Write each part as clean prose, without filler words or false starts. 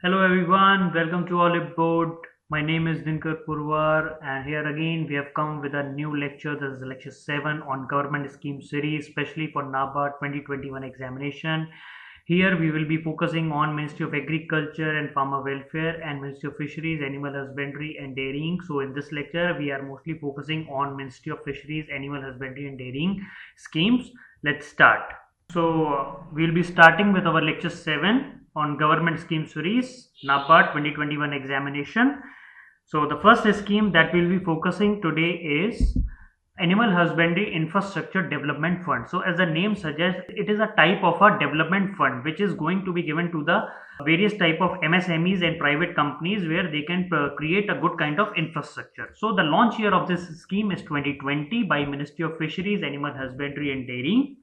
Hello everyone, welcome to Oliveboard. My name is Dinkar and here again we have come with a new lecture. This is lecture 7 on government scheme series, especially for NABARD 2021 examination. Here we will be focusing on Ministry of Agriculture and Farmer Welfare and Ministry of Fisheries, Animal Husbandry and Dairying. So in this lecture we are mostly focusing on Ministry of Fisheries, Animal Husbandry and Dairying schemes. Let's start. So we'll be starting with our lecture 7 on government scheme series, NABARD 2021 examination. So the first scheme that we'll be focusing today is Animal Husbandry Infrastructure Development Fund. So as the name suggests, it is a type of a development fund which is going to be given to the various type of MSMEs and private companies where they can create a good kind of infrastructure. So the launch year of this scheme is 2020 by Ministry of Fisheries, Animal Husbandry and Dairying.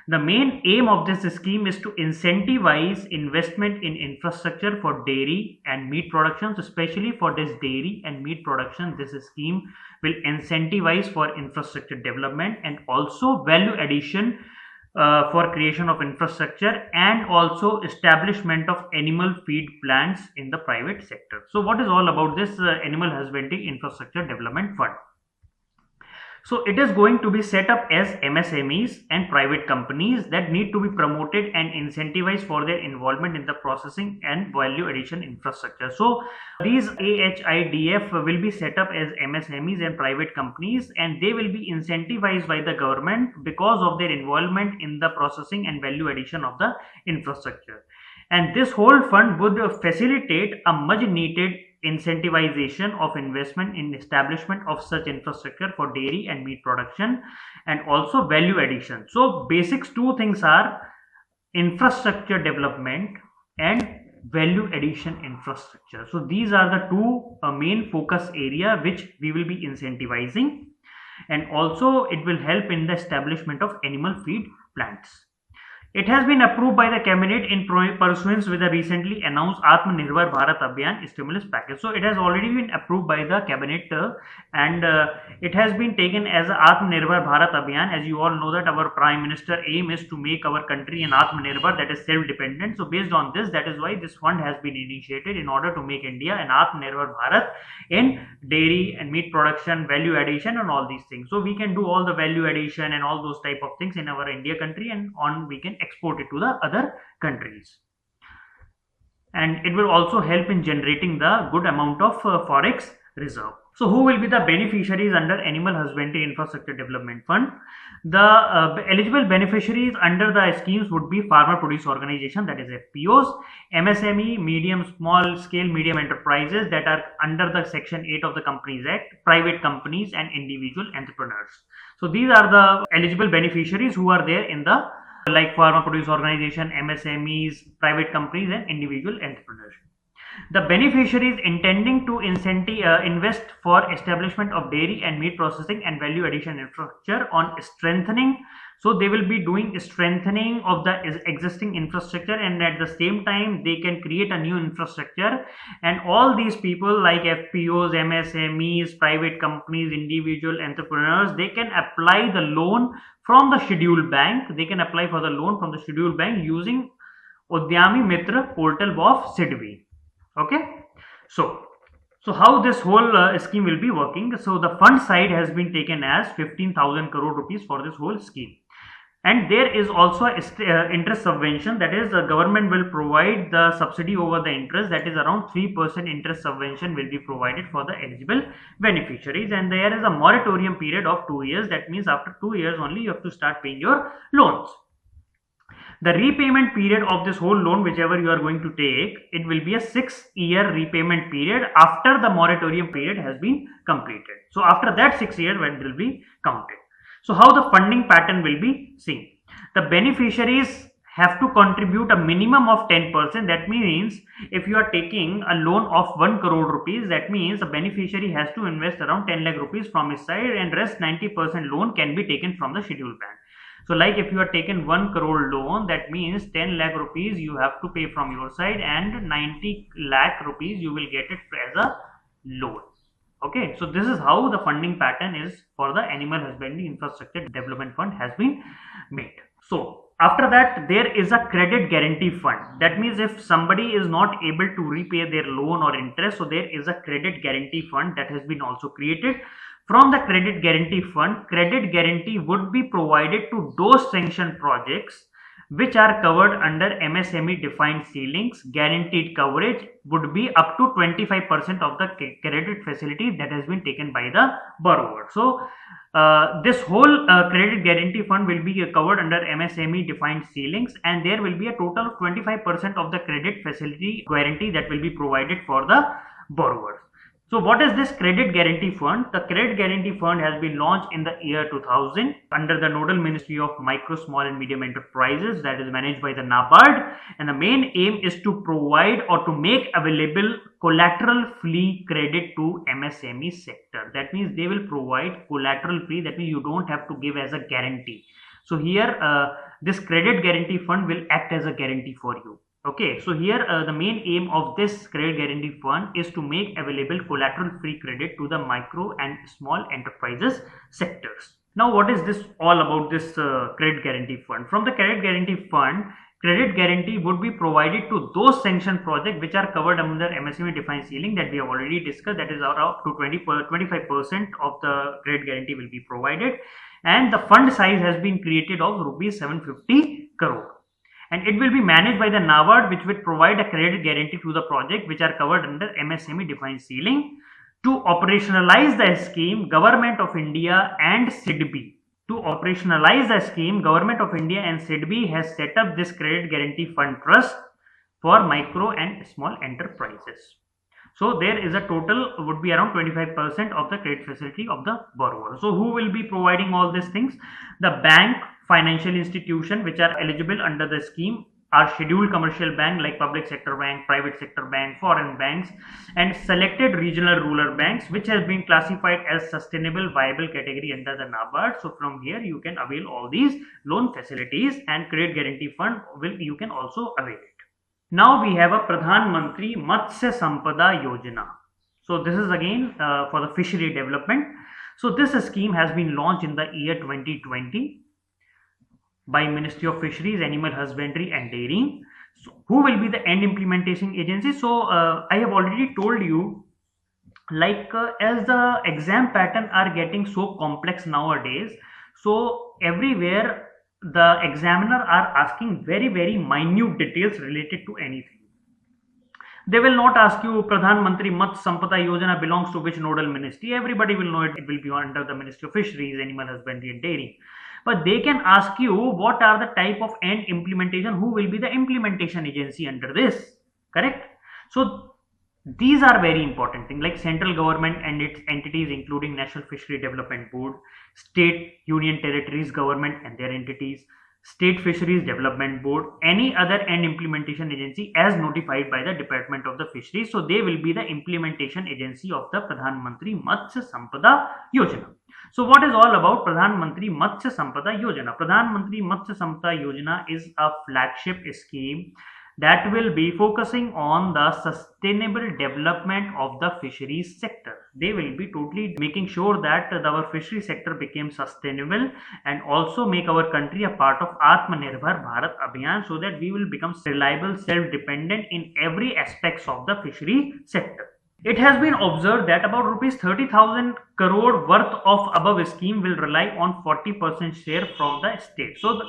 The main aim of this scheme is to incentivize investment in infrastructure for dairy and meat production. So especially for this dairy and meat production, this scheme will incentivize for infrastructure development and also value addition for creation of infrastructure and also establishment of animal feed plants in the private sector. So what is all about this Animal Husbandry Infrastructure Development Fund? So it is going to be set up as MSMEs and private companies that need to be promoted and incentivized for their involvement in the processing and value addition infrastructure. So these AHIDF will be set up as MSMEs and private companies, and they will be incentivized by the government because of their involvement in the processing and value addition of the infrastructure. And this whole fund would facilitate a much needed incentivization of investment in establishment of such infrastructure for dairy and meat production and also value addition. So basics two things are infrastructure development and value addition infrastructure. So these are the two main focus area which we will be incentivizing, and also it will help in the establishment of animal feed plants. It has been approved by the cabinet in pursuance with the recently announced Atmanirbhar Bharat Abhiyan stimulus package. So it has already been approved by the cabinet and it has been taken as Atmanirbhar Bharat Abhiyan. As you all know that our prime minister aim is to make our country an Atmanirbhar, that is self-dependent. So based on this, that is why this fund has been initiated in order to make India an Atmanirbhar Bharat in dairy and meat production, value addition and all these things. So we can do all the value addition and all those type of things in our India country, and on we can export it to the other countries, and it will also help in generating the good amount of forex reserve. So who will be the beneficiaries under Animal Husbandry Infrastructure Development Fund? The eligible beneficiaries under the schemes would be farmer produce organization, that is FPOs, MSME, medium, small scale, medium enterprises that are under the section 8 of the Companies Act, private companies and individual entrepreneurs. So these are the eligible beneficiaries who are there in the like farmer produce organization, MSMEs, private companies and individual entrepreneurs. The beneficiaries intending to invest for establishment of dairy and meat processing and value addition infrastructure on strengthening. So they will be doing strengthening of the existing infrastructure, and at the same time they can create a new infrastructure. And all these people like FPOs, MSMEs, private companies, individual entrepreneurs, they can apply the loan from the scheduled bank. They can apply for the loan from the scheduled bank using Udyami Mitra portal of SIDBI. Okay, so how this whole scheme will be working? So the fund side has been taken as 15,000 crore rupees for this whole scheme, and there is also interest subvention, that is the government will provide the subsidy over the interest, that is around 3% interest subvention will be provided for the eligible beneficiaries, and there is a moratorium period of 2 years. That means after 2 years only you have to start paying your loans. The repayment period of this whole loan, whichever you are going to take, it will be a 6-year repayment period after the moratorium period has been completed. So after that 6 years when it will be counted. So how the funding pattern will be seen? The beneficiaries have to contribute a minimum of 10%. That means if you are taking a loan of 1 crore rupees, that means the beneficiary has to invest around 10 lakh rupees from his side, and rest 90% loan can be taken from the scheduled bank. So like if you are taken 1 crore loan, that means 10 lakh rupees you have to pay from your side, and 90 lakh rupees you will get it as a loan. Okay, so this is how the funding pattern is for the Animal Husbandry Infrastructure Development Fund has been made. So After that, there is a credit guarantee fund. That means if somebody is not able to repay their loan or interest, so there is a credit guarantee fund that has been also created. From the credit guarantee fund, credit guarantee would be provided to those sanctioned projects which are covered under MSME defined ceilings. Guaranteed coverage would be up to 25% of the credit facility that has been taken by the borrower. So this whole credit guarantee fund will be covered under MSME defined ceilings, and there will be a total of 25% of the credit facility guarantee that will be provided for the borrowers. So what is this credit guarantee fund? The credit guarantee fund has been launched in the year 2000 under the nodal ministry of micro, small and medium enterprises, that is managed by the NABARD, and the main aim is to provide or to make available collateral free credit to MSME sector. That means they will provide collateral free, that means you don't have to give as a guarantee. So here this credit guarantee fund will act as a guarantee for you. Okay, so here the main aim of this credit guarantee fund is to make available collateral free credit to the micro and small enterprises sectors. Now what is this all about, this credit guarantee fund? From the credit guarantee fund, credit guarantee would be provided to those sanctioned projects which are covered under MSME defined ceiling that we have already discussed, that is up to 25% of the credit guarantee will be provided, and the fund size has been created of rupees 750 crore. And it will be managed by the NABARD, which will provide a credit guarantee to the project which are covered under MSME defined ceiling. To operationalize the scheme, Government of India and SIDBI. To operationalize the scheme, Government of India and SIDBI has set up this credit guarantee fund trust for micro and small enterprises. So there is a total would be around 25% of the credit facility of the borrower. So who will be providing all these things? The bank, financial institution which are eligible under the scheme are scheduled commercial bank like public sector bank, private sector bank, foreign banks, and selected regional rural banks which has been classified as sustainable viable category under the NABARD. So from here you can avail all these loan facilities, and credit guarantee fund you can also avail it. Now we have a Pradhanmantri Matsya Sampada Yojana. So this is again for the fishery development. So this scheme has been launched in the year 2020 by Ministry of Fisheries, Animal Husbandry and Dairying. So who will be the end implementation agency? So I have already told you, like as the exam pattern are getting so complex nowadays, so everywhere the examiner are asking very minute details related to anything. They will not ask you Pradhan Mantri Matsya Sampada Yojana belongs to which nodal ministry. Everybody will know it will be under the Ministry of Fisheries, Animal Husbandry and Dairying. But they can ask you what are the type of end implementation, who will be the implementation agency under this, correct? So these are very important things, like central government and its entities including National Fishery Development Board, state union territories government and their entities, State Fisheries Development Board, any other end implementation agency as notified by the Department of the Fisheries. So they will be the implementation agency of the Pradhan Mantri Matsya Sampada Yojana. So what is all about Pradhan Mantri Matsya Sampada Yojana? Pradhan Mantri Matsya Sampada Yojana is a flagship scheme that will be focusing on the sustainable development of the fisheries sector. They will be totally making sure that our fishery sector becomes sustainable and also make our country a part of Atmanirbhar Bharat Abhiyan, so that we will become reliable, self-dependent in every aspects of the fishery sector. It has been observed that about rupees 30,000 crore worth of above scheme will rely on 40% share from the state. So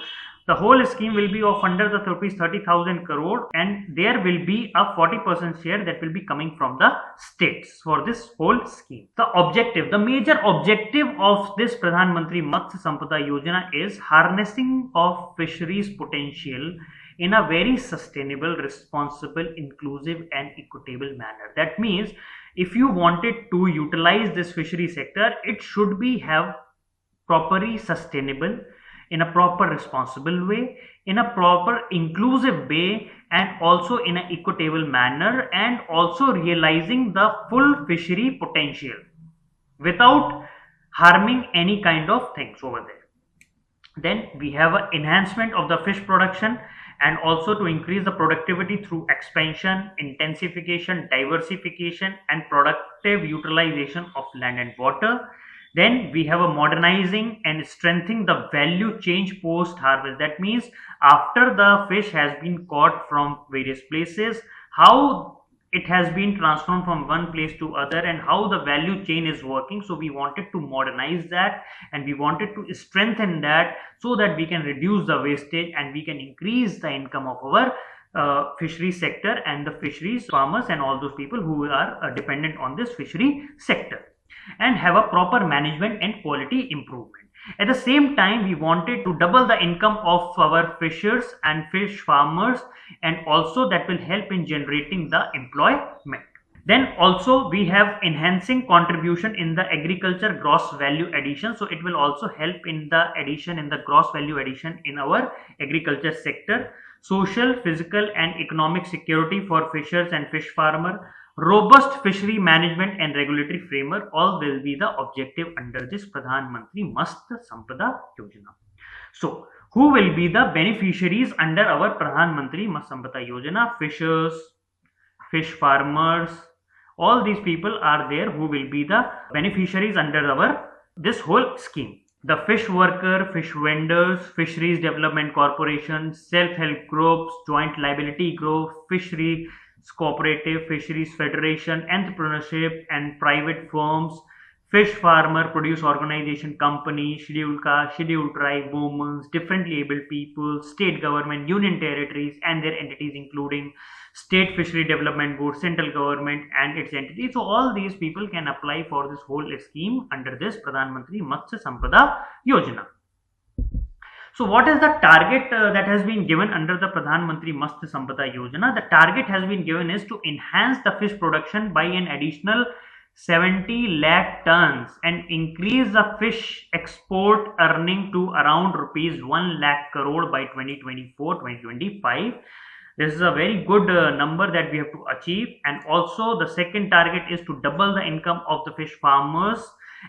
the whole scheme will be of under the rupees 30,000 crore, and there will be a 40% share that will be coming from the states for this whole scheme. The major objective of this Pradhan Mantri Matsya Sampada Yojana is harnessing of fisheries potential in a very sustainable, responsible, inclusive and equitable manner. That means if you wanted to utilize this fishery sector, it should be have properly sustainable, in a proper responsible way, in a proper inclusive way, and also in an equitable manner, and also realizing the full fishery potential without harming any kind of things over there. Then we have an enhancement of the fish production, and also to increase the productivity through expansion, intensification, diversification and productive utilization of land and water. Then we have a modernizing and strengthening the value change post harvest. That means after the fish has been caught from various places, how it has been transformed from one place to other and how the value chain is working. So we wanted to modernize that and we wanted to strengthen that so that we can reduce the wastage and we can increase the income of our fishery sector and the fisheries farmers and all those people who are dependent on this fishery sector, and have a proper management and quality improvement. At the same time, we wanted to double the income of our fishers and fish farmers, and also that will help in generating the employment. Then also we have enhancing contribution in the agriculture gross value addition. So it will also help in the addition in the gross value addition in our agriculture sector. Social, physical and economic security for fishers and fish farmer, robust fishery management and regulatory framework, all will be the objective under this Pradhanmantri Matsya Sampada Yojana. So who will be the beneficiaries under our Pradhanmantri Matsya Sampada Yojana? Fishers, fish farmers, all these people are there who will be the beneficiaries under our this whole scheme. The fish worker, fish vendors, fisheries development corporation, self-help groups, joint liability group, fisheries cooperative, fisheries federation, entrepreneurship and private firms, fish farmer produce organization company, scheduled caste, scheduled tribe, women, differently abled people, state government, union territories and their entities including state fishery development board, central government and its entities. So all these people can apply for this whole scheme under this Pradhanmantri Matsya Sampada Yojana. So what is the target that has been given under the Pradhanmantri Matsya Sampada Yojana? The target has been given is to enhance the fish production by an additional 70 lakh tons and increase the fish export earning to around rupees 1 lakh crore by 2024-2025. This is a very good number that we have to achieve. And also the second target is to double the income of the fish farmers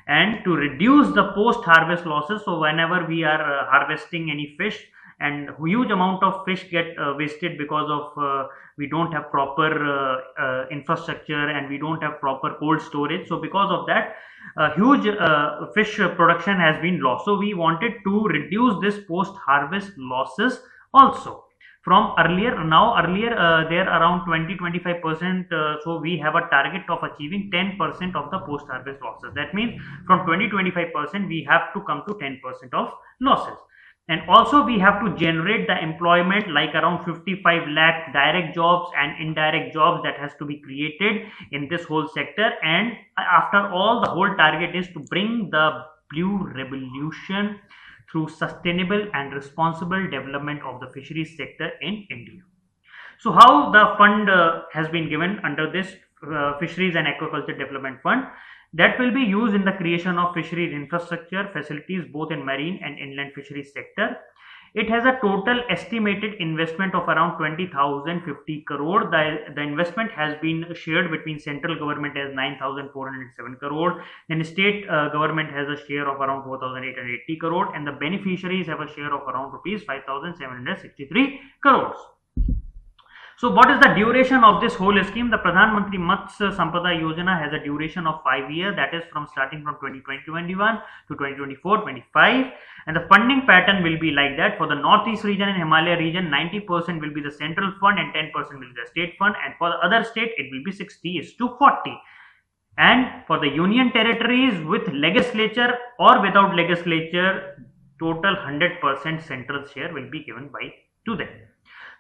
and to reduce the post harvest losses. So whenever we are harvesting any fish and huge amount of fish get wasted because of we don't have proper infrastructure and we don't have proper cold storage. So because of that huge fish production has been lost. So we wanted to reduce this post harvest losses also. From earlier they're around 20-25%, so we have a target of achieving 10% of the post harvest losses. That means from 20-25% we have to come to 10% of losses. And also we have to generate the employment like around 55 lakh direct jobs and indirect jobs that has to be created in this whole sector. And after all, the whole target is to bring the blue revolution through sustainable and responsible development of the fisheries sector in India. So how the fund has been given under this Fisheries and Aquaculture Development Fund? That will be used in the creation of fisheries infrastructure facilities both in marine and inland fisheries sector. It has a total estimated investment of around 20,050 crore. The investment has been shared between central government as 9,407 crore. Then state government has a share of around 4,880 crore, and the beneficiaries have a share of around rupees 5,763 crores. So what is the duration of this whole scheme? The Pradhanmantri Matsya Sampada Yojana has a duration of 5 years, that is from starting from 2020-21 to 2024-25, and the funding pattern will be like that. For the Northeast region and Himalaya region, 90% will be the central fund and 10% will be the state fund, and for the other state it will be 60:40. And for the union territories with legislature or without legislature, total 100% central share will be given to them.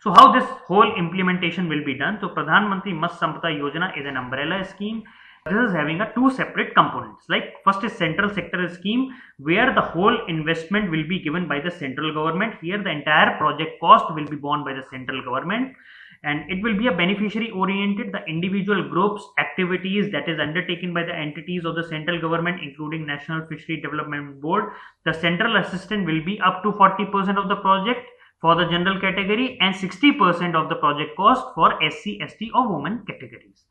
So how this whole implementation will be done? So Pradhanmantri Matsya Sampada Yojana is an umbrella scheme. This is having two separate components. Like first is central sector scheme, where the whole investment will be given by the central government. Here the entire project cost will be borne by the central government, and it will be a beneficiary oriented. The individual groups activities that is undertaken by the entities of the central government, including National Fishery Development Board, the central assistant will be up to 40% of the project for the general category and 60% of the project cost for SC, ST or women categories.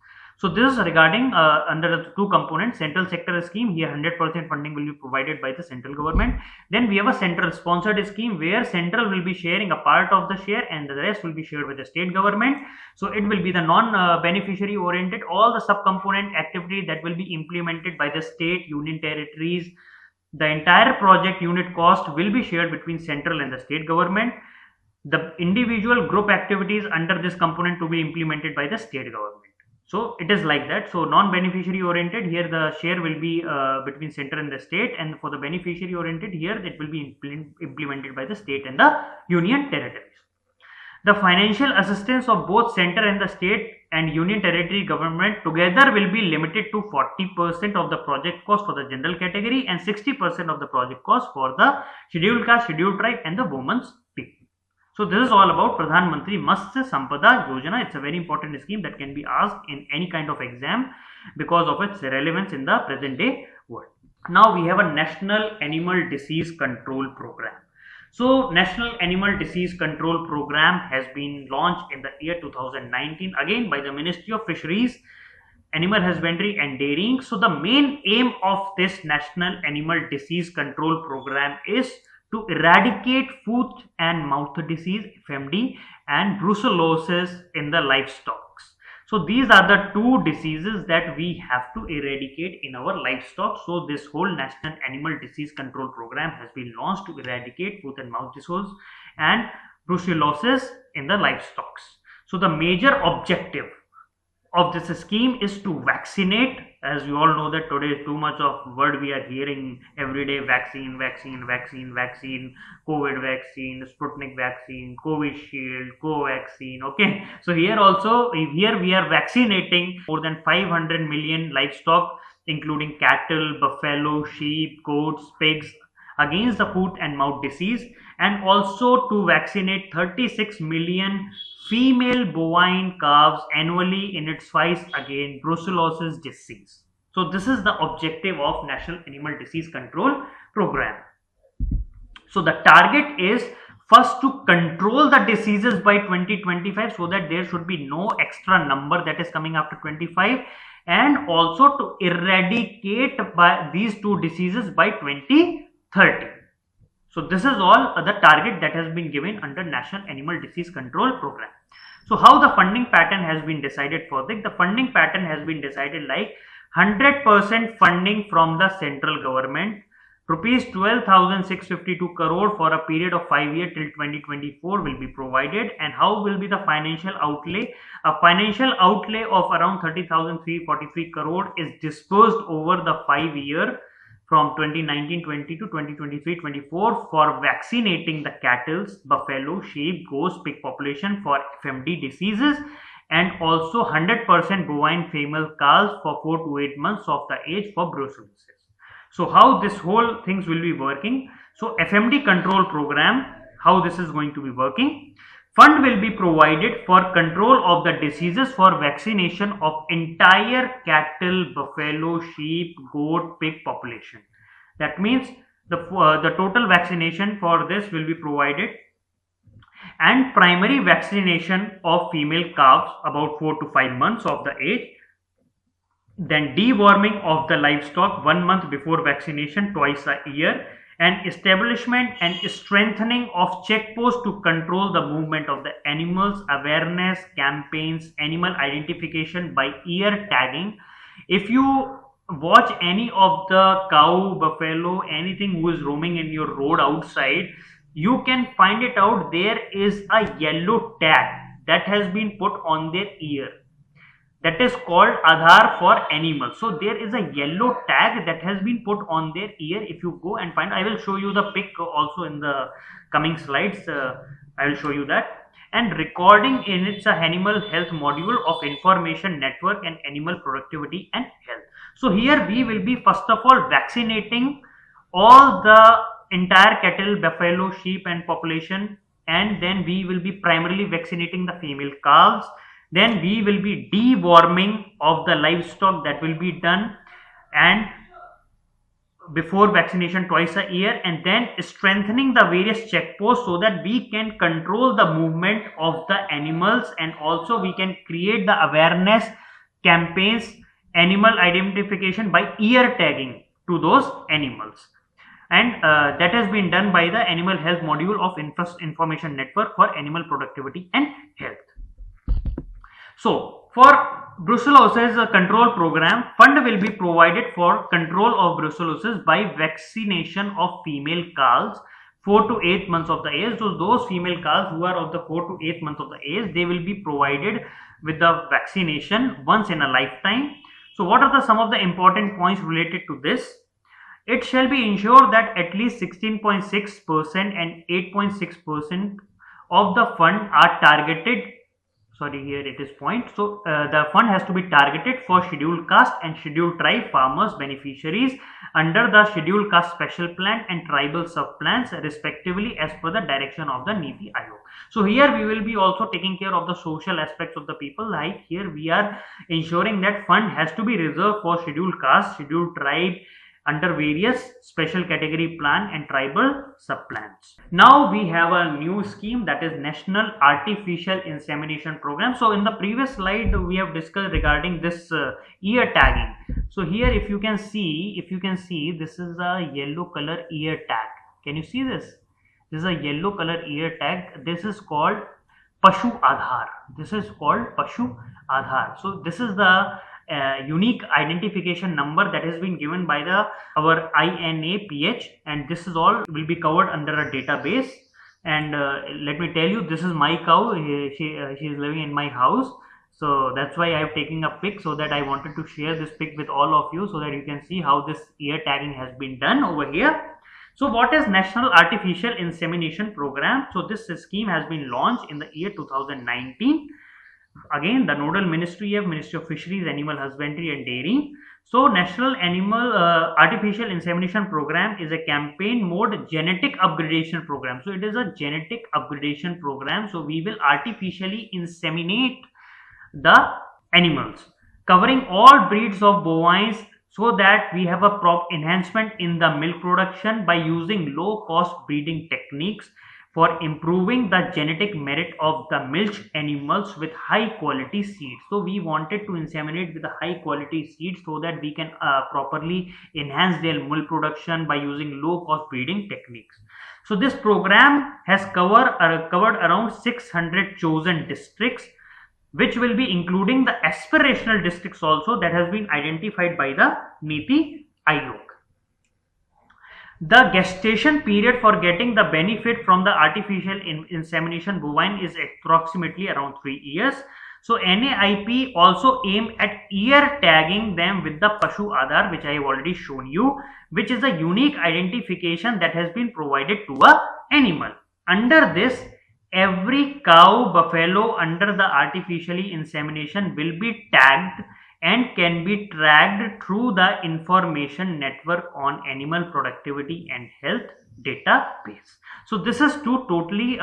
So this is regarding under the two components, central sector scheme. Here 100% funding will be provided by the central government. Then we have a central sponsored scheme where central will be sharing a part of the share and the rest will be shared with the state government. So it will be the non-beneficiary oriented, all the sub-component activity that will be implemented by the state, union territories. The entire project unit cost will be shared between central and the state government. The individual group activities under this component to be implemented by the state government. So it is like that. So non-beneficiary oriented, here the share will be between center and the state, and for the beneficiary oriented, here it will be implemented by the state and the union territories. The financial assistance of both center and the state and union territory government together will be limited to 40% of the project cost for the general category and 60% of the project cost for the scheduled caste, scheduled tribe and the women's people. So this is all about Pradhanmantri Matsya Sampada Yojana. It's a very important scheme that can be asked in any kind of exam because of its relevance in the present day world. Now we have a National Animal Disease Control Program. So National Animal Disease Control Program has been launched in the year 2019 again by the Ministry of Fisheries, Animal Husbandry and Dairying. So the main aim of this National Animal Disease Control Program is to eradicate foot and mouth disease (FMD) and brucellosis in the livestock. So these are the two diseases that we have to eradicate in our livestock. So this whole National Animal Disease Control Program has been launched to eradicate foot and mouth disease and brucellosis in the livestock. So the major objective of this scheme is to vaccinate. As you all know that today too much of word we are hearing every day: vaccine, vaccine, vaccine, vaccine, COVID vaccine, Sputnik vaccine, Covishield, Covaxin. Okay, so here also, here we are vaccinating more than 500 million livestock, including cattle, buffalo, sheep, goats, pigs, against the foot and mouth disease, and also to vaccinate 36 million female bovine calves annually in its fight against brucellosis disease. So this is the objective of National Animal Disease Control Program. So the target is first to control the diseases by 2025 so that there should be no extra number that is coming after 25, and also to eradicate by these two diseases by 2030. So this is all the target that has been given under National Animal Disease Control Program. So how the funding pattern has been decided for this? The funding pattern has been decided like 100% funding from the central government, rupees 12,652 crore for a period of 5 years till 2024 will be provided. And how will be the financial outlay? A financial outlay of around 30,343 crore is dispersed over the 5 year from 2019-20 to 2023-24 for vaccinating the cattle, buffalo, sheep, goats, pig population for FMD diseases, and also 100% bovine female calves for 4 to 8 months of the age for brucellosis. So how this whole things will be working? So FMD control program, how this is going to be working? Fund will be provided for control of the diseases for vaccination of entire cattle, buffalo, sheep, goat, pig population. That means the total vaccination for this will be provided, and primary vaccination of female calves about 4 to 5 months of the age. Then deworming of the livestock 1 month before vaccination twice a year, and establishment and strengthening of checkposts to control the movement of the animals, awareness campaigns, animal identification by ear tagging. If you watch any of the cow, buffalo, anything who is roaming in your road outside, you can find it out there is a yellow tag that has been put on their ear. That is called Aadhaar for animals. So there is a yellow tag that has been put on their ear. If you go and find, I will show you the pic also in the coming slides. I will show you that. And recording in its animal health module of information network and animal productivity and health. So here we will be first of all vaccinating all the entire cattle, buffalo, sheep and population, and then we will be primarily vaccinating the female calves. Then we will be deworming of the livestock, that will be done, and before vaccination twice a year, and then strengthening the various checkposts so that we can control the movement of the animals, and also we can create the awareness campaigns, animal identification by ear tagging to those animals. And that has been done by the Animal Health Module of Information Network for Animal Productivity and Health. So, for brucellosis control program, fund will be provided for control of brucellosis by vaccination of female calves 4 to 8 months of the age. So, those female calves who are of the 4 to 8 months of the age, they will be provided with the vaccination once in a lifetime. So, what are some of the important points related to this? It shall be ensured that at least 16.6% and 8.6% of the fund are targeted. Sorry, here it is point. So the fund has to be targeted for scheduled caste and scheduled tribe farmers beneficiaries under the scheduled caste special plan and tribal sub plans respectively as per the direction of the Niti Aayog. So here we will be also taking care of the social aspects of the people. Like here we are ensuring that fund has to be reserved for scheduled caste, scheduled tribe under various special category plan and tribal sub plans. Now we have a new scheme, that is National Artificial Insemination Program. So in the previous slide we have discussed regarding this ear tagging. So here if you can see this is a yellow color ear tag. Can you see this? This is a yellow color ear tag. This is called Pashu Aadhaar. This is called Pashu Aadhaar. So this is the unique identification number that has been given by our INAPH, and this is all will be covered under a database. And let me tell you, this is my cow. She is living in my house, so that's why I have taken a pic, so that I wanted to share this pic with all of you so that you can see how this ear tagging has been done over here. So what is National Artificial Insemination Program? So this scheme has been launched in the year 2019. Again, the nodal ministry of Ministry of Fisheries, Animal Husbandry and Dairy. So National Animal Artificial Insemination Program is a campaign mode genetic upgradation program. So it is a genetic upgradation program. So we will artificially inseminate the animals covering all breeds of bovines, so that we have a prop enhancement in the milk production by using low cost breeding techniques for improving the genetic merit of the milch animals with high quality seeds. So we wanted to inseminate with the high quality seeds so that we can properly enhance their milk production by using low cost breeding techniques. So this program has covered around 600 chosen districts, which will be including the aspirational districts also that has been identified by the Niti Aayog. The gestation period for getting the benefit from the artificial insemination bovine is approximately around 3 years. So NAIP also aim at ear tagging them with the Pashu Aadhaar, which I have already shown you, which is a unique identification that has been provided to a animal. Under this, every cow, buffalo under the artificially insemination will be tagged and can be tracked through the information network on Animal Productivity and Health database. So this is to totally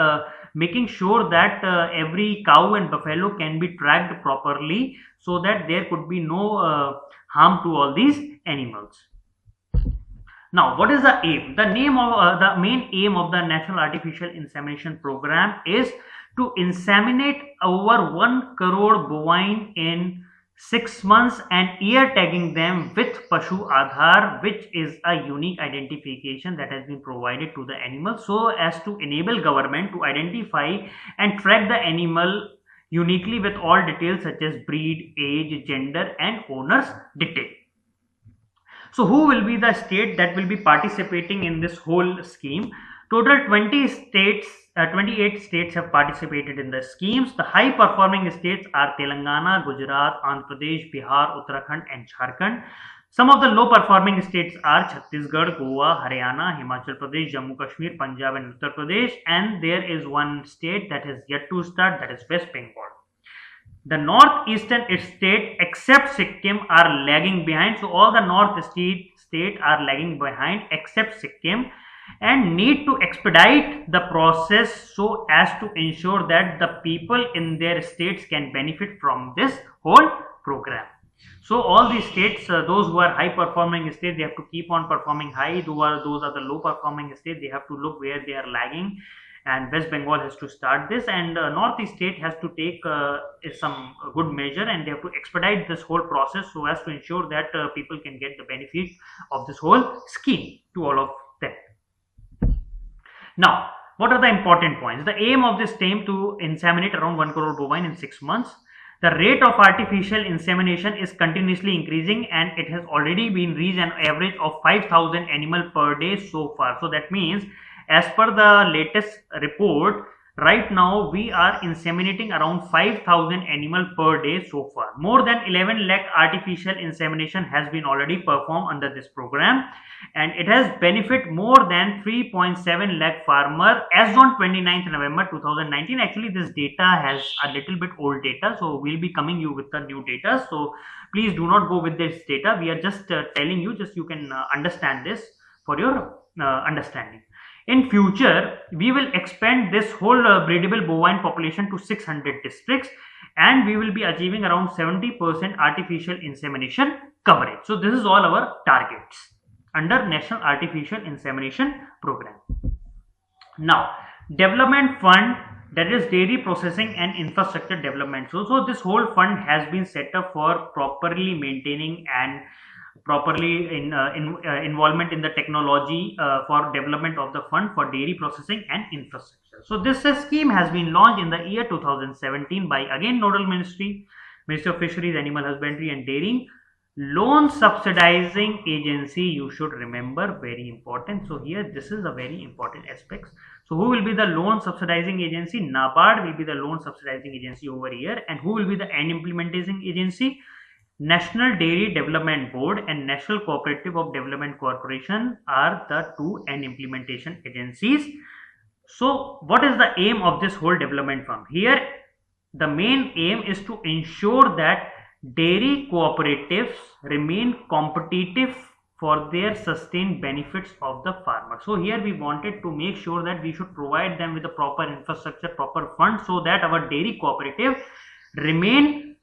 making sure that every cow and buffalo can be tracked properly, so that there could be no harm to all these animals. Now, what is the aim? The main aim of the National Artificial Insemination Program is to inseminate over 1 crore bovine in 6 months and ear tagging them with Pashu Aadhaar, which is a unique identification that has been provided to the animal, so as to enable government to identify and track the animal uniquely with all details such as breed, age, gender and owner's detail. So who will be the state that will be participating in this whole scheme? Total 28 states have participated in the schemes. The high performing states are Telangana, Gujarat, Andhra Pradesh, Bihar, Uttarakhand and Jharkhand. Some of the low performing states are Chhattisgarh, Goa, Haryana, Himachal Pradesh, Jammu Kashmir, Punjab and Uttar Pradesh, and there is one state that has yet to start, that is West Bengal. The northeastern state except Sikkim are lagging behind. So all the north state are lagging behind except Sikkim, and need to expedite the process so as to ensure that the people in their states can benefit from this whole program. So all these states, those who are high performing states, they have to keep on performing high. Those are the low performing states, they have to look where they are lagging and West Bengal has to start this, and Northeast state has to take some good measure, and they have to expedite this whole process so as to ensure that people can get the benefit of this whole scheme to all of them. Now, what are the important points? The aim of this scheme to inseminate around 1 crore bovine in 6 months. The rate of artificial insemination is continuously increasing, and it has already been reached an average of 5,000 animal per day so far. So that means, as per the latest report, right now we are inseminating around 5,000 animal per day so far. More than 11 lakh artificial insemination has been already performed under this program, and it has benefit more than 3.7 lakh farmer as on 29th November 2019. Actually, this data has a little bit old data, so we'll be coming you with the new data. So please do not go with this data. We are just telling you, just you can understand this for your understanding. In future, we will expand this whole breedable bovine population to 600 districts, and we will be achieving around 70% artificial insemination coverage. So this is all our targets under National Artificial Insemination Program. Now, development fund, that is dairy processing and infrastructure development. So this whole fund has been set up for properly maintaining and properly involvement in the technology for development of the fund for dairy processing and infrastructure. So this scheme has been launched in the year 2017 by again nodal Ministry of Fisheries, Animal Husbandry and Dairying. Loan subsidizing agency, you should remember, very important. So here this is a very important aspect. So who will be the loan subsidizing agency? NABARD will be the loan subsidizing agency over here. And who will be the end implementing agency? National Dairy Development Board and National Cooperative of Development Corporation are the two end implementation agencies. So what is the aim of this whole development fund? Here the main aim is to ensure that dairy cooperatives remain competitive for their sustained benefits of the farmer. So here we wanted to make sure that we should provide them with the proper infrastructure, proper funds, so that our dairy cooperative remain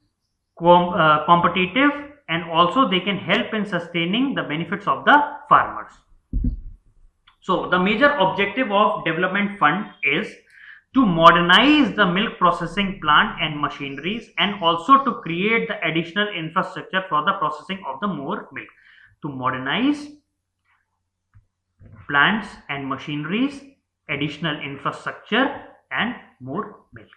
competitive, and also they can help in sustaining the benefits of the farmers. So the major objective of development fund is to modernize the milk processing plant and machineries, and also to create the additional infrastructure for the processing of the more milk. To modernize plants and machineries, additional infrastructure and more milk.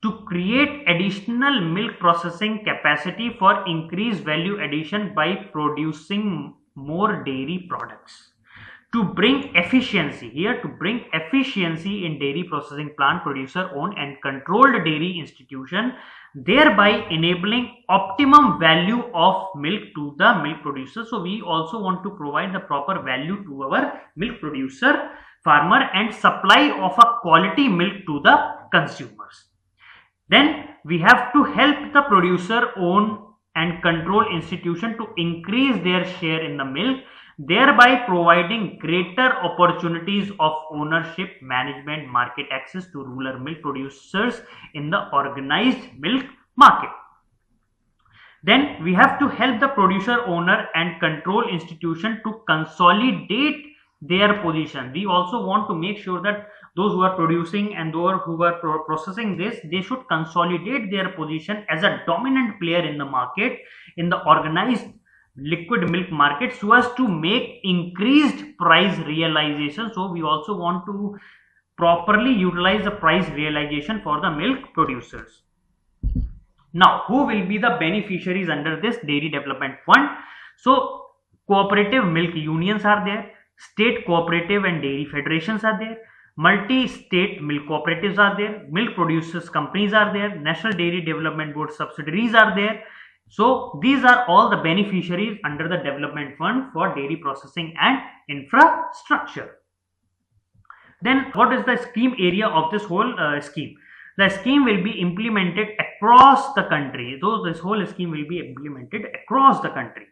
To create additional milk processing capacity for increased value addition by producing more dairy products. To bring efficiency, here to bring efficiency in dairy processing plant, producer owned and controlled dairy institution, thereby enabling optimum value of milk to the milk producer. So we also want to provide the proper value to our milk producer, farmer, and supply of a quality milk to the consumers. Then we have to help the producer owned and control institution to increase their share in the milk, thereby providing greater opportunities of ownership, management, market access to rural milk producers in the organized milk market. Then we have to help the producer owner and control institution to consolidate their position. We also want to make sure that those who are producing and those who are processing this, they should consolidate their position as a dominant player in the market, in the organized liquid milk market, so as to make increased price realization. So we also want to properly utilize the price realization for the milk producers. Now, who will be the beneficiaries under this dairy development fund? So cooperative milk unions are there, state cooperative and dairy federations are there, multi-state milk cooperatives are there, milk producers companies are there, National Dairy Development Board subsidiaries are there. So these are all the beneficiaries under the development fund for dairy processing and infrastructure. Then what is the scheme area of this whole scheme? The scheme will be implemented across the country. So this whole scheme will be implemented across the country.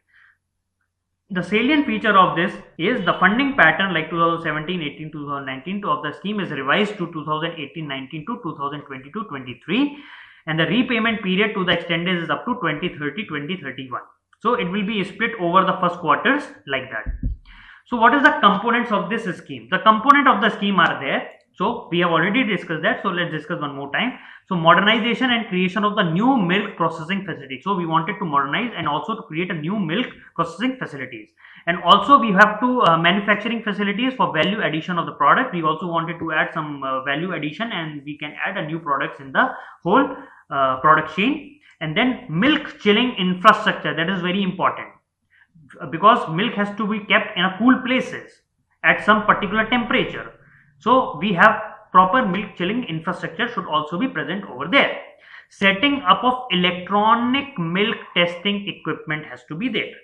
The salient feature of this is the funding pattern, like 2017-18, 2019 of the scheme is revised to 2018-19 to 2022-23. And the repayment period to the extended is up to 2030-2031. So it will be split over the first quarters like that. So what is the components of this scheme? The component of the scheme are there. So we have already discussed that. So let's discuss one more time. So modernization and creation of the new milk processing facility. So we wanted to modernize and also to create a new milk processing facilities. And also we have to manufacturing facilities for value addition of the product. We also wanted to add some value addition, and we can add a new products in the whole product chain. And then milk chilling infrastructure, that is very important, because milk has to be kept in a cool places at some particular temperature. So we have proper milk chilling infrastructure should also be present over there. Setting up of electronic milk testing equipment has to be there.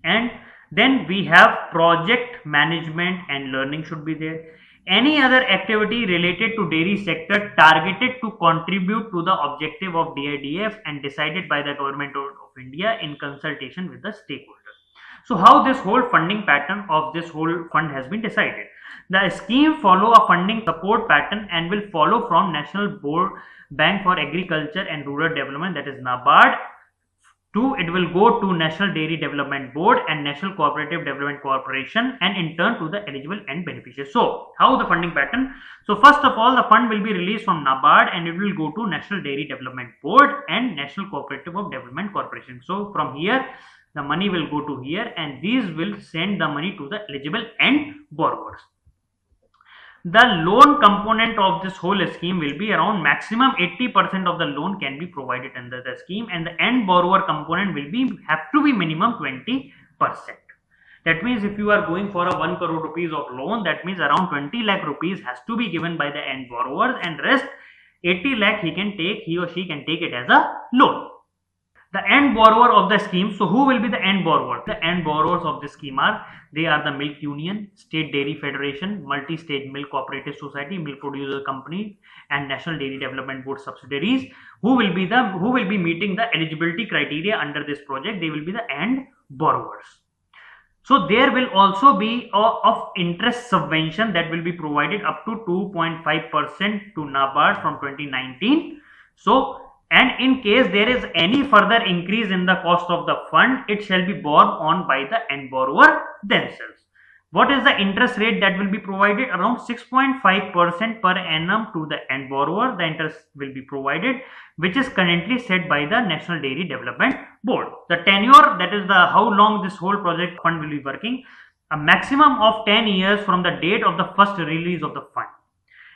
And then we have project management and learning should be there. Any other activity related to dairy sector targeted to contribute to the objective of DIDF and decided by the Government of India in consultation with the stakeholders. So how this whole funding pattern of this whole fund has been decided. The scheme follow a funding support pattern and will follow from National Board Bank for Agriculture and Rural Development, that is NABARD, to it will go to National Dairy Development Board and National Cooperative Development Corporation, and in turn to the eligible end beneficiaries. So how the funding pattern? So first of all, the fund will be released from NABARD and it will go to National Dairy Development Board and National Cooperative Development Corporation. So from here the money will go to here, and these will send the money to the eligible end borrowers. The loan component of this whole scheme will be around maximum 80% of the loan can be provided under the scheme, and the end borrower component will be have to be minimum 20%. That means if you are going for a 1 crore rupees of loan, that means around 20 lakh rupees has to be given by the end borrowers, and rest 80 lakh he or she can take it as a loan. The end borrower of the scheme. So who will be the end borrower? The end borrowers of this scheme are the Milk Union, State Dairy Federation, Multi-State Milk Cooperative Society, Milk Producer Company, and National Dairy Development Board subsidiaries. Who will be meeting the eligibility criteria under this project? They will be the end borrowers. So there will also be of interest subvention that will be provided up to 2.5% to NABARD from 2019. So, and in case there is any further increase in the cost of the fund, it shall be borne on by the end borrower themselves. What is the interest rate that will be provided? Around 6.5% per annum to the end borrower. The interest will be provided, which is currently set by the National Dairy Development Board. The tenure, that is the how long this whole project fund will be working, a maximum of 10 years from the date of the first release of the fund.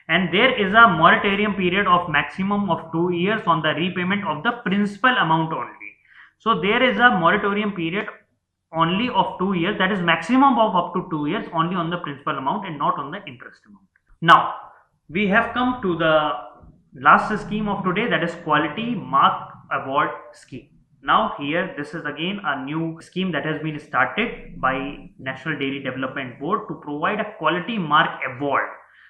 And there is a moratorium period of maximum of 2 years on the repayment of the principal amount only. So there is a moratorium period only of 2 years, that is maximum of up to 2 years only on the principal amount and not on the interest amount. Now we have come to the last scheme of today, that is Quality Mark Award scheme. Now here this is again a new scheme that has been started by National Dairy Development Board to provide a Quality Mark Award.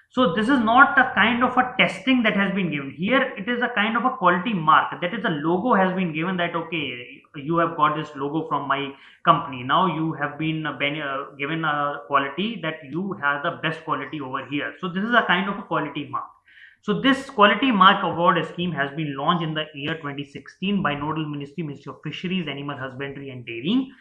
So this is not a kind of a testing that has been given. Here it is a kind of a quality mark, that is a logo has been given, that okay, you have got this logo from my company. Now you have been given a quality that you have the best quality over here. So this is a kind of a quality mark. So this Quality Mark Award scheme has been launched in the year 2016 by Nodal Ministry, Ministry of Fisheries, Animal Husbandry and Dairying,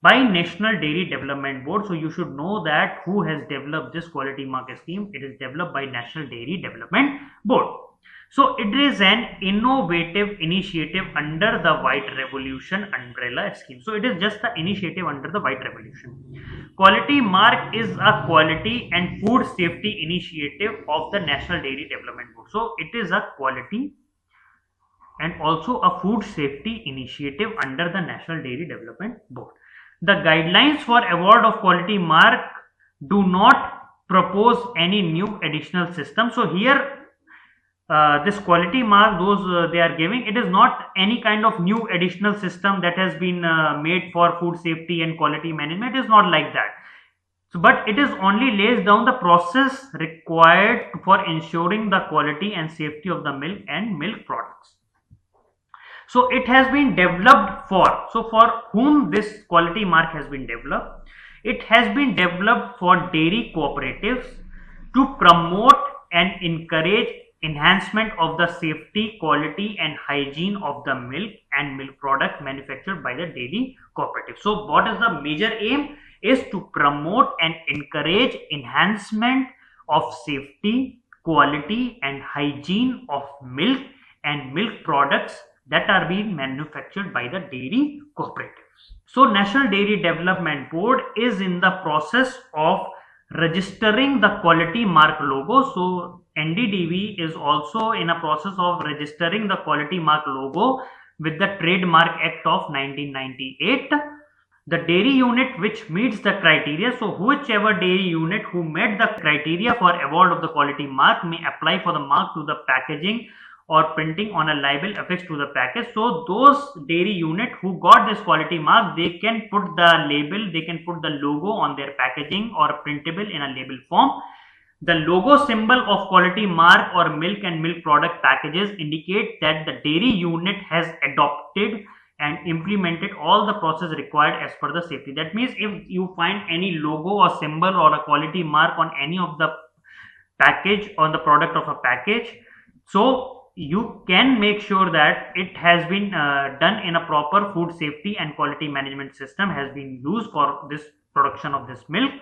by National Dairy Development Board. So you should know that who has developed this Quality Mark scheme. It is developed by National Dairy Development Board. So it is an innovative initiative under the White Revolution umbrella scheme. So it is just the initiative under the White Revolution. Quality Mark is a quality and food safety initiative of the National Dairy Development Board. So it is a quality and also a food safety initiative under the National Dairy Development Board. The guidelines for award of Quality Mark do not propose any new additional system. So here this Quality Mark, those they are giving, it is not any kind of new additional system that has been made for food safety and quality management. It is not like that. So, but it is only lays down the process required for ensuring the quality and safety of the milk and milk products. So it has been developed for, so for whom this Quality Mark has been developed? It has been developed for dairy cooperatives to promote and encourage enhancement of the safety, quality and hygiene of the milk and milk product manufactured by the dairy cooperative. So what is the major aim? Is to promote and encourage enhancement of safety, quality and hygiene of milk and milk products that are being manufactured by the dairy cooperatives. So National Dairy Development Board is in the process of registering the quality mark logo. So NDDB is also in a process of registering the quality mark logo with the Trademark Act of 1998. The dairy unit which meets the criteria, so whichever dairy unit who met the criteria for award of the quality mark may apply for the mark to the packaging or printing on a label affixed to the package. So those dairy unit who got this quality mark, they can put the label, they can put the logo on their packaging or printable in a label form. The logo symbol of quality mark or milk and milk product packages indicate that the dairy unit has adopted and implemented all the process required as per the safety. That means if you find any logo or symbol or a quality mark on any of the package on the product of a package, so you can make sure that it has been done in a proper food safety and quality management system has been used for this production of this milk.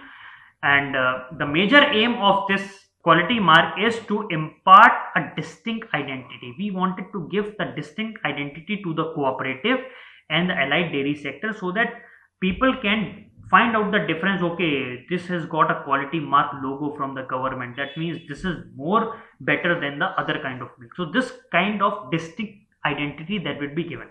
And the major aim of this quality mark is to impart a distinct identity. We wanted to give the distinct identity to the cooperative and the allied dairy sector so that people can find out the difference. Okay, this has got a quality mark logo from the government. That means this is more better than the other kind of milk. So this kind of distinct identity that will be given.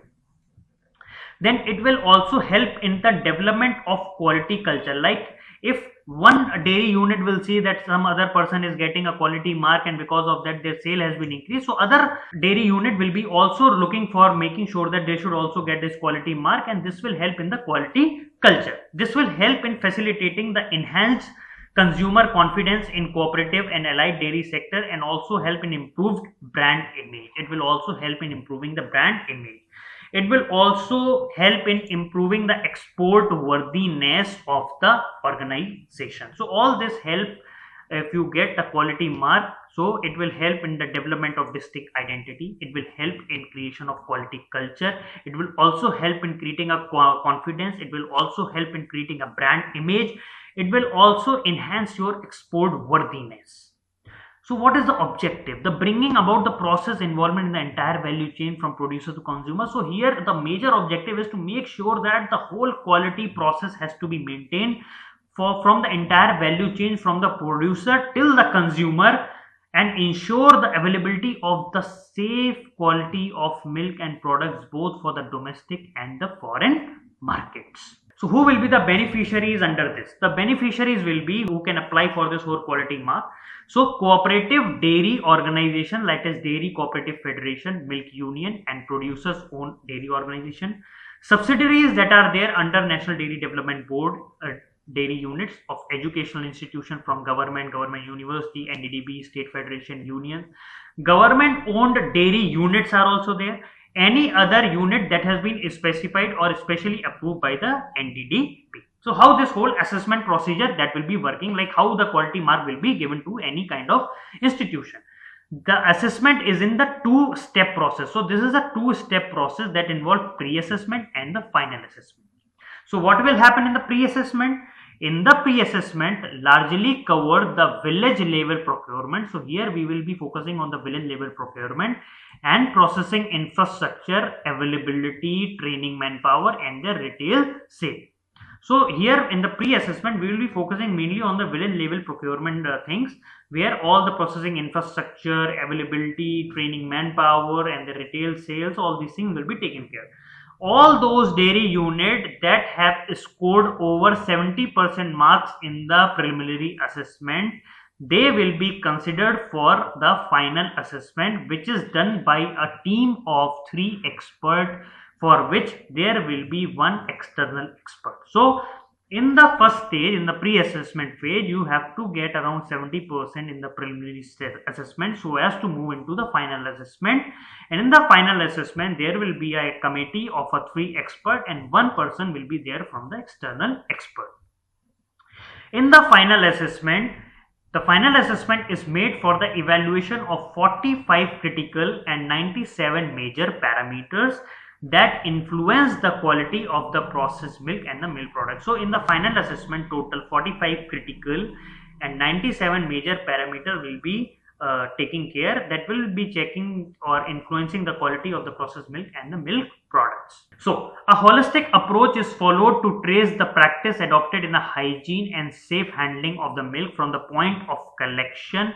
Then it will also help in the development of quality culture. Like if one dairy unit will see that some other person is getting a quality mark and because of that their sale has been increased, so other dairy unit will be also looking for making sure that they should also get this quality mark, and this will help in the quality culture. This will help in facilitating the enhanced consumer confidence in cooperative and allied dairy sector and also help in improved brand image. It will also help in improving the brand image. It will also help in improving the export worthiness of the organization. So all this help if you get a quality mark. So it will help in the development of distinct identity. It will help in creation of quality culture. It will also help in creating a confidence. It will also help in creating a brand image. It will also enhance your export worthiness. So what is the objective? The bringing about the process involvement in the entire value chain from producer to consumer. So here the major objective is to make sure that the whole quality process has to be maintained from the entire value chain from the producer till the consumer and ensure the availability of the safe quality of milk and products both for the domestic and the foreign markets. So who will be the beneficiaries under this? The beneficiaries will be who can apply for this whole quality mark. So cooperative dairy organization like as Dairy Cooperative Federation, Milk Union and producers own dairy organization. Subsidiaries that are there under National Dairy Development Board, dairy units of educational institution from government, government university, NDDB, state federation, union. Government owned dairy units are also there. Any other unit that has been specified or specially approved by the NDDB. So how this whole assessment procedure that will be working, like how the quality mark will be given to any kind of institution. The assessment is in the two-step process. So this is a two-step process that involves pre-assessment and the final assessment. So what will happen in the pre-assessment? In the pre-assessment largely cover the village level procurement. So here we will be focusing on the village level procurement and processing infrastructure, availability, training manpower and the retail sale. So here in the pre-assessment we will be focusing mainly on the village level procurement things where all the processing infrastructure, availability, training manpower and the retail sales, all these things will be taken care. All those dairy units that have scored over 70% marks in the preliminary assessment, they will be considered for the final assessment, which is done by a team of 3 experts, for which there will be 1 external expert. So in the first stage, in the pre-assessment phase, you have to get around 70% in the preliminary assessment so as to move into the final assessment. And in the final assessment, there will be a committee of 3 experts and 1 person will be there from the external expert. In the final assessment is made for the evaluation of 45 critical and 97 major parameters that influence the quality of the processed milk and the milk product. So in the final assessment, total 45 critical and 97 major parameter will be taking care, that will be checking or influencing the quality of the processed milk and the milk products. So a holistic approach is followed to trace the practice adopted in a hygiene and safe handling of the milk from the point of collection,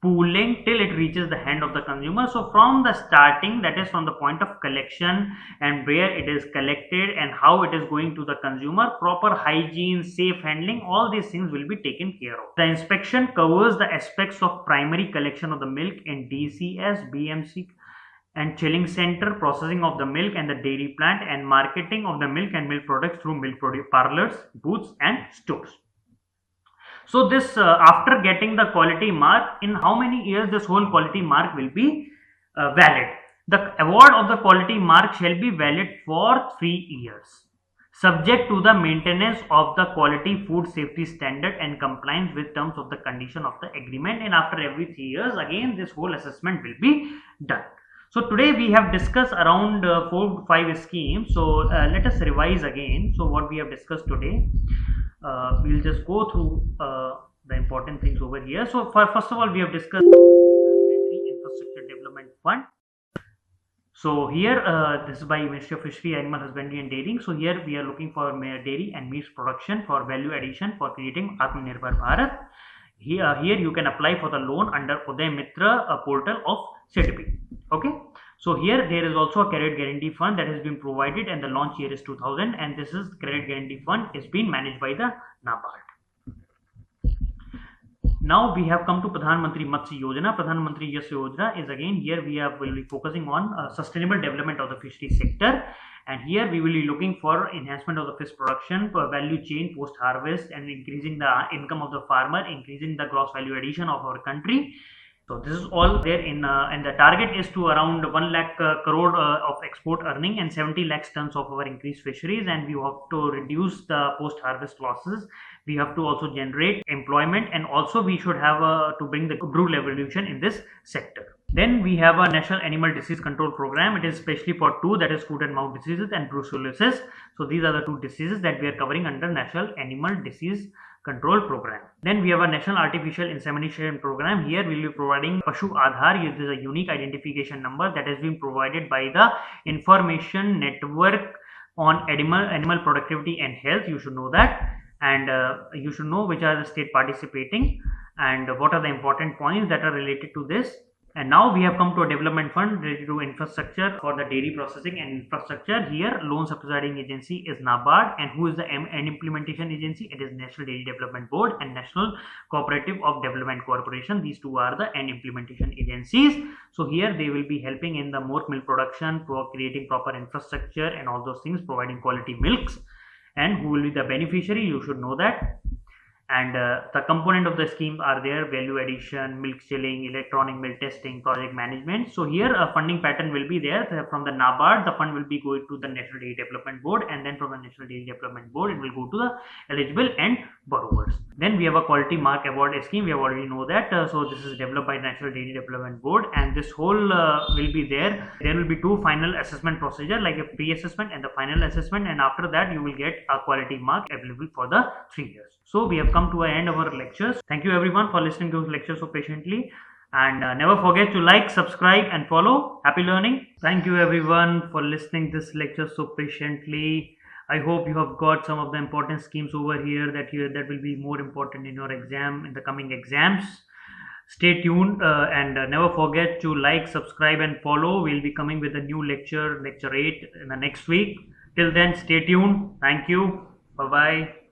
pooling till it reaches the hand of the consumer. So from the starting, that is from the point of collection and where it is collected and how it is going to the consumer, proper hygiene, safe handling, all these things will be taken care of. The inspection covers the aspects of primary collection of the milk in DCS, BMC and chilling center, processing of the milk and the dairy plant, and marketing of the milk and milk products through milk parlors, booths and stores. So this after getting the quality mark, in how many years this whole quality mark will be valid? The award of the quality mark shall be valid for 3 years, subject to the maintenance of the quality food safety standard and compliance with terms of the condition of the agreement, and after every 3 years again this whole assessment will be done. So today we have discussed around 4 to 5 schemes. So let us revise again. So what we have discussed today, we'll just go through the important things over here. So first of all, we have discussed Infrastructure Development Fund. So here this is by Ministry of Fishery, Animal Husbandry and Dairying. So here we are looking for dairy and meat production for value addition for creating Atmanirbhar Bharat. Here you can apply for the loan under Uday Mitra portal of CDB. Okay. So here there is also a credit guarantee fund that has been provided, and the launch year is 2000, and this is credit guarantee fund is being managed by the NABARD. Now we have come to Pradhanmantri Matsya Yojana. Pradhanmantri Matsya Yojana is again, here will be focusing on sustainable development of the fishery sector, and here we will be looking for enhancement of the fish production, for value chain post harvest, and increasing the income of the farmer, increasing the gross value addition of our country. So this is all there in and the target is to around 1 lakh crore of export earning and 70 lakhs tons of our increased fisheries, and we have to reduce the post harvest losses. We have to also generate employment, and also we should have to bring the rural evolution in this sector. Then we have a National Animal Disease Control Program. It is especially for 2, that is foot and mouth diseases and brucellosis. So these are the 2 diseases that we are covering under National Animal Disease Control Program. Then we have a National Artificial Insemination Program. Here we will be providing Pashu Aadhaar. It is a unique identification number that has been provided by the Information Network on Animal Productivity and Health. You should know that, and you should know which are the state participating and what are the important points that are related to this. And now we have come to a development fund related to infrastructure for the dairy processing and infrastructure. Here loan subsidizing agency is NABARD, and who is the implementation agency? It is National Dairy Development Board and National Cooperative of Development Corporation. These 2 are the implementation agencies. So here they will be helping in the more milk production, for creating proper infrastructure and all those things, providing quality milks. And who will be the beneficiary? You should know that. And the component of the scheme are there: value addition, milk chilling, electronic milk testing, project management. So here a funding pattern will be there. From the NABARD, the fund will be going to the National Dairy Development Board, and then from the National Dairy Development Board it will go to the eligible and borrowers. Then we have a quality mark award scheme. We have already know that. So this is developed by National Dairy Development Board, and this whole will be there. There will be 2 final assessment procedure, like a pre-assessment and the final assessment, and after that you will get a quality mark available for the 3 years. So we have come to an end of our lectures. Thank you everyone for listening to this lecture so patiently, and never forget to like, subscribe and follow. Happy learning. Thank you everyone for listening this lecture so patiently. I hope you have got some of the important schemes over here that will be more important in your exam, in the coming exams. Stay tuned and never forget to like, subscribe and follow. We'll be coming with a new lecture 8 in the next week. Till then, stay tuned. Thank you. Bye bye.